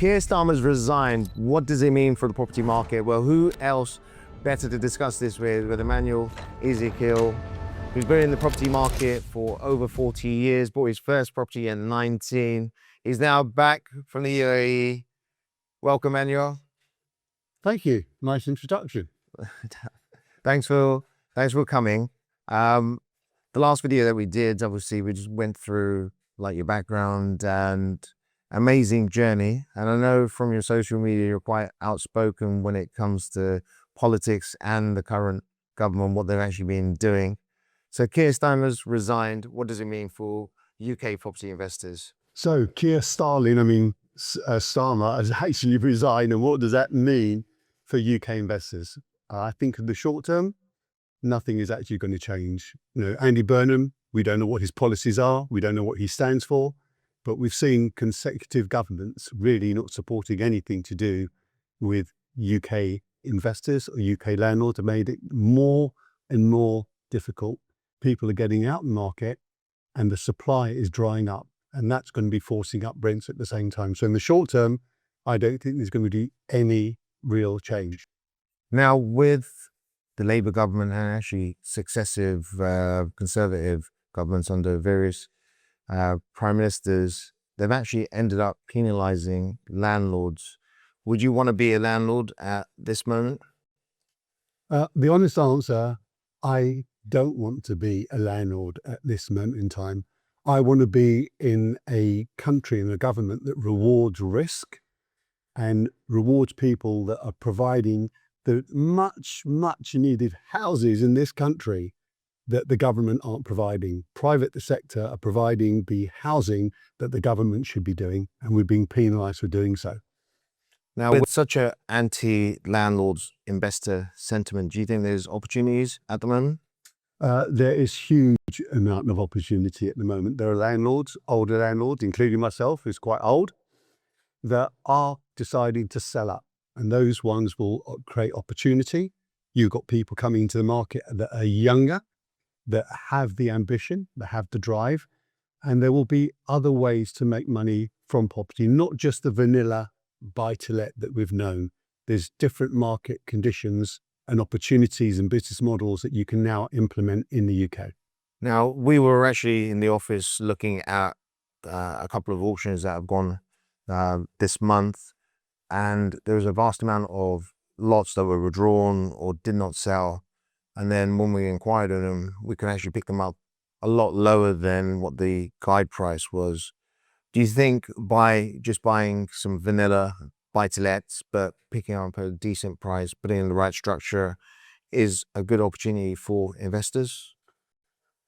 Kier Starmer's resigned. What does it mean for the property market? Well, who else better to discuss this with Immanuel, Ezekiel, who's been in the property market for over 40 years, bought his first property at 19. He's now back from the UAE. Welcome, Immanuel. Thank you. Nice introduction. Thanks for coming. The last video that we did, obviously, we just went through like your background and amazing journey. And I know from your social media, you're quite outspoken when it comes to politics and the current government, what they've actually been doing. So Kier Starmer's resigned. What does it mean for UK property investors? So Kier Starmer has actually resigned. And what does that mean for UK investors? I think in the short term, nothing is actually going to change. Andy Burnham, we don't know what his policies are. We don't know what he stands for. But we've seen consecutive governments really not supporting anything to do with UK investors or UK landlords. Have made it more and more difficult. People are getting out in the market and the supply is drying up. And that's going to be forcing up rents at the same time. So in the short term, I don't think there's going to be any real change. Now, with the Labour government and actually successive Conservative governments under various prime ministers, they've actually ended up penalising landlords. Would you want to be a landlord at this moment? The honest answer, I don't want to be a landlord at this moment in time. I want to be in a country and a government that rewards risk and rewards people that are providing the much needed houses in this country that the government aren't providing. Private sector are providing the housing that the government should be doing, and we're being penalised for doing so. Now, with such an anti-landlords investor sentiment, do you think there's opportunities at the moment? There is huge amount of opportunity at the moment. There are landlords, older landlords, including myself, who's quite old, that are deciding to sell up. And those ones will create opportunity. You've got people coming into the market that are younger, that have the ambition, that have the drive. And there will be other ways to make money from property, not just the vanilla buy-to-let that we've known. There's different market conditions and opportunities and business models that you can now implement in the UK. Now, we were actually in the office looking at a couple of auctions that have gone this month. And there was a vast amount of lots that were withdrawn or did not sell. And then when we inquired on them, we could actually pick them up a lot lower than what the guide price was. Do you think by just buying some vanilla buy-to-lets, but picking up a decent price, putting in the right structure, is a good opportunity for investors?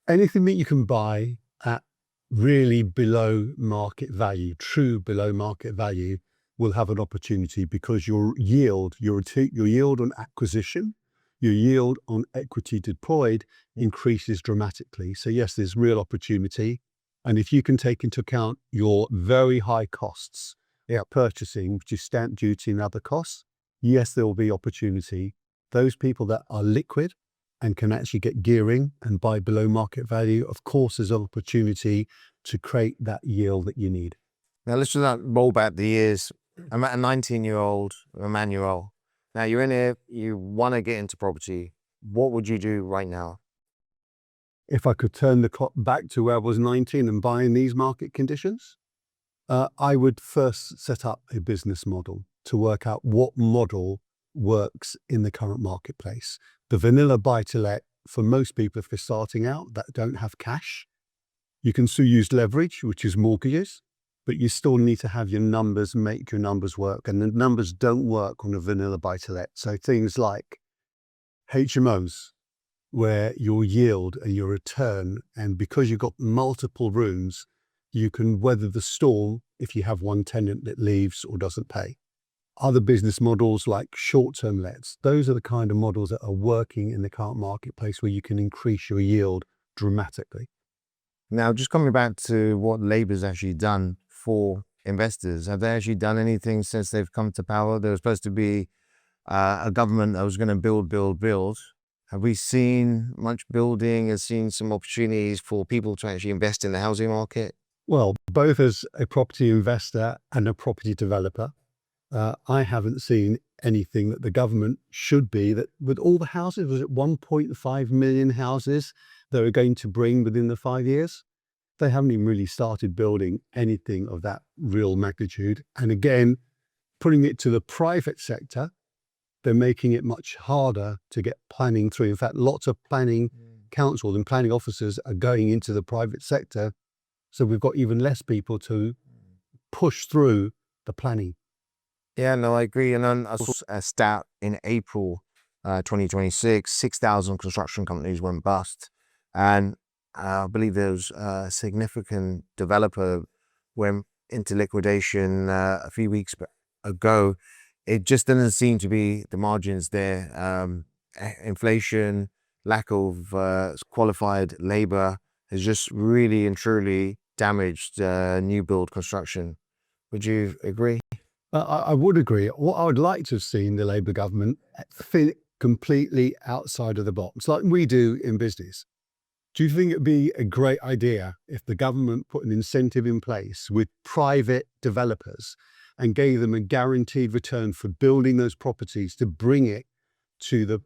Anything that you can buy at really below market value, true below market value, will have an opportunity because your yield on acquisition, your yield on equity deployed increases dramatically. So yes, there's real opportunity. And if you can take into account your very high costs, purchasing, which is stamp duty and other costs, yes, there will be opportunity. Those people that are liquid and can actually get gearing and buy below market value, of course, there's an opportunity to create that yield that you need. Now let's just roll back the years. I'm at a 19-year-old Immanuel. Now you're in here, you want to get into property. What would you do right now? If I could turn the clock back to where I was 19 and buy in these market conditions, I would first set up a business model to work out what model works in the current marketplace. The vanilla buy-to-let, for most people, if they're starting out that don't have cash, you can still use leverage, which is mortgages, but you still need to have your numbers, make your numbers work. And the numbers don't work on a vanilla buy-to-let. So things like HMOs, where your yield and your return, and because you've got multiple rooms, you can weather the storm if you have one tenant that leaves or doesn't pay. Other business models like short-term lets, those are the kind of models that are working in the current marketplace where you can increase your yield dramatically. Now, just coming back to what Labour's actually done for investors, have they actually done anything since they've come to power? There was supposed to be a government that was going to build. Have we seen much building and seen some opportunities for people to actually invest in the housing market? Well, both as a property investor and a property developer, I haven't seen anything that the government should be, that with all the houses, was it 1.5 million houses that are going to bring within the 5 years? They haven't even really started building anything of that real magnitude. And again, putting it to the private sector, they're making it much harder to get planning through. In fact, lots of planning councils and planning officers are going into the private sector. So we've got even less people to push through the planning. Yeah, no, I agree. And then I saw a stat in April 2026, 6,000 construction companies went bust. And I believe there was a significant developer went into liquidation a few weeks ago. It just doesn't seem to be the margins there. Inflation, lack of qualified labor has just really and truly damaged new build construction. Would you agree? I would agree. What I would like to have seen the Labour government think completely outside of the box, like we do in business. Do you think it'd be a great idea if the government put an incentive in place with private developers and gave them a guaranteed return for building those properties to bring it to the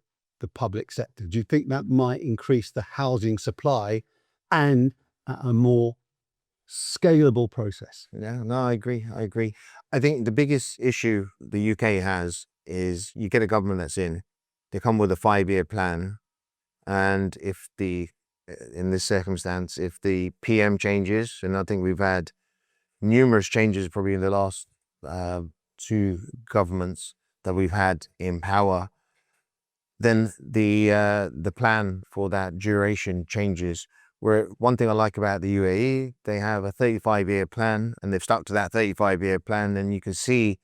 public sector? Do you think that might increase the housing supply and a more scalable process? Yeah, no, I agree. I think the biggest issue the UK has is you get a government that's in, they come with a 5-year plan. And in this circumstance, if the PM changes, and I think we've had numerous changes probably in the last 2 governments that we've had in power, then the plan for that duration changes. Where one thing I like about the UAE, they have a 35-year plan, and they've stuck to that 35-year plan, and you can see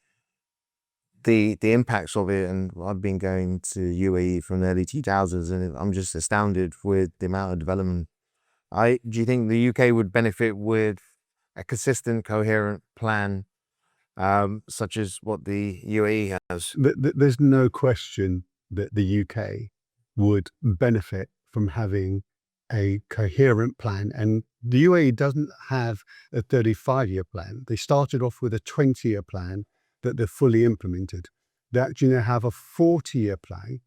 the impacts of it. And I've been going to UAE from the early 2000s, and I'm just astounded with the amount of development. Do you think the UK would benefit with a consistent, coherent plan, such as what the UAE has? There's no question that the UK would benefit from having a coherent plan. And the UAE doesn't have a 35-year plan. They started off with a 20-year plan that they've fully implemented. They actually now have a 40-year plan,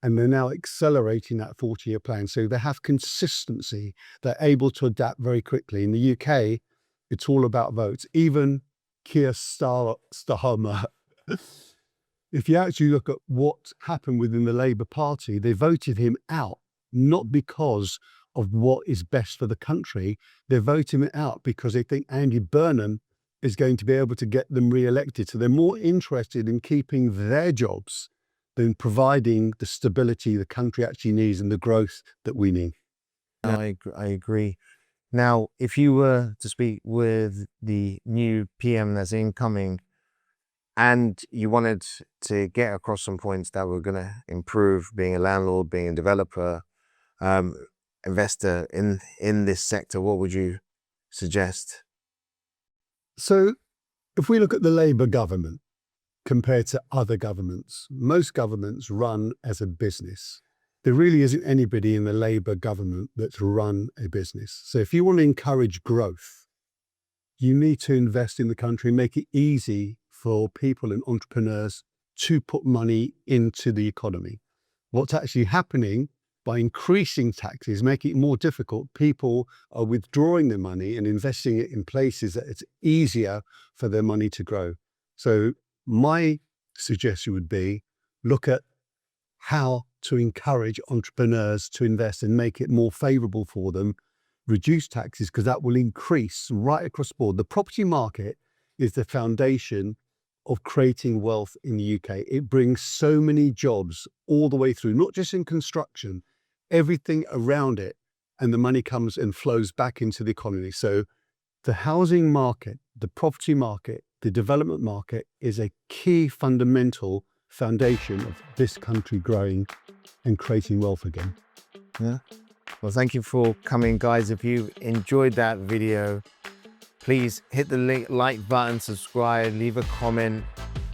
and they're now accelerating that 40-year plan. So they have consistency. They're able to adapt very quickly. In the UK, it's all about votes. Even Kier Starmer, if you actually look at what happened within the Labour Party, they voted him out, not because of what is best for the country. They vote him out because they think Andy Burnham is going to be able to get them re-elected. So they're more interested in keeping their jobs than providing the stability the country actually needs and the growth that we need. I agree. Now, if you were to speak with the new PM that's incoming, and you wanted to get across some points that were going to improve being a landlord, being a developer, investor in this sector, what would you suggest? So if we look at the Labour government compared to other governments, most governments run as a business. There really isn't anybody in the Labour government that's run a business. So if you want to encourage growth, you need to invest in the country, make it easy for people and entrepreneurs to put money into the economy. What's actually happening by increasing taxes, making it more difficult, people are withdrawing their money and investing it in places that it's easier for their money to grow. So my suggestion would be look at how to encourage entrepreneurs to invest and make it more favorable for them, reduce taxes, because that will increase right across the board. The property market is the foundation of creating wealth in the UK. It brings so many jobs all the way through, not just in construction, everything around it, and the money comes and flows back into the economy. So the housing market, the property market, the development market is a key fundamental foundation of this country growing and creating wealth again. Yeah. Well, thank you for coming, guys. If you enjoyed that video, please hit the like button, subscribe, leave a comment.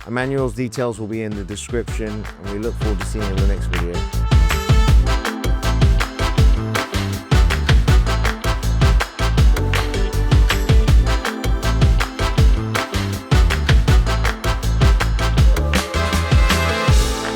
Immanuel's details will be in the description, and we look forward to seeing you in the next video.